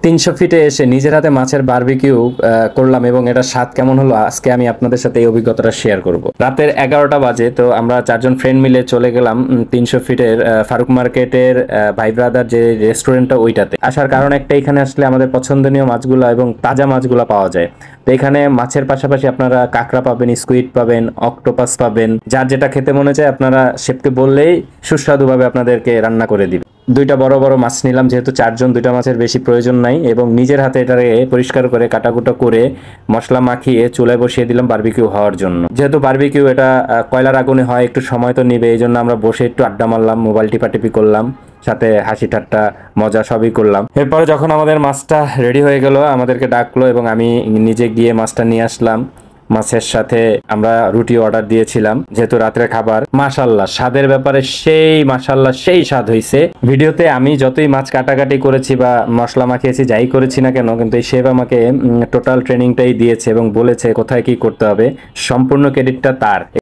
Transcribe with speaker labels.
Speaker 1: 300 ফিটে এসে নিজের হাতে মাছের বারবিকিউ করলাম এবং এটা স্বাদ কেমন হলো আজকে আমি আপনাদের সাথে এই অভিজ্ঞতাটা শেয়ার করব। রাতের 11টা বাজে, তো আমরা 4জন ফ্রেন্ড মিলে চলে গেলাম 300 ফিটের ফারুক মার্কেটের ভাই ব্রাদার যে রেস্টুরেন্টটা, ওইটাতে। আসার কারণ একটা, এখানে আসলে আমাদের পছন্দনীয় মাছগুলো এবং তাজা মাছগুলো পাওয়া যায়। তো এখানে মাছের পাশাপাশি আপনারা কাঁকড়া পাবেন, স্কুইড পাবেন, অক্টোপাস পাবেন, যার যেটা খেতে মনে চায় আপনারা শেফকে বললেই সুস্বাদুভাবে আপনাদেরকে রান্না করে দিবে। দুইটা বড় বড় মাছ নিলাম, যেহেতু 4জন, দুইটা মাছের বেশি প্রয়োজন নাই, এবং নিজের হাতে এটাকে পরিষ্কার করে কাটাকুটো করে মশলা মাখিয়ে চুলায় বসিয়ে দিলাম বারবিকিউ হওয়ার জন্য। যেহেতু বারবিকিউ এটা কয়লার আগুনে হয়, একটু সময় তো নিবে, এই জন্য আমরা বসে একটু আড্ডা মারলাম, মোবাইল টিপাটিপি করলাম, সাথে হাসি ঠাট্টা মজা সবই করলাম। এরপরে যখন আমাদের মাছটা রেডি হয়ে গেল আমাদেরকে ডাকলো এবং আমি নিজে গিয়ে মাছটা নিয়ে আসলাম। মাছের সাথে আমরা রুটি অর্ডার দিয়েছিলাম, যেহেতু রাত্রে খাবার। মাশাল্লাহ, স্বাদের ব্যাপারে মাশাল্লাহ সেই স্বাদ হয়েছে। ভিডিওতে আমি যতই মাছ কাটাকাটি করেছি বা মশলা মাখিয়েছি, যাই করেছি না কেন, কিন্তু এই শেফ আমাকে টোটাল ট্রেনিংটাই দিয়েছে এবং বলেছে কোথায় কি করতে হবে। সম্পূর্ণ ক্রেডিটটা তার।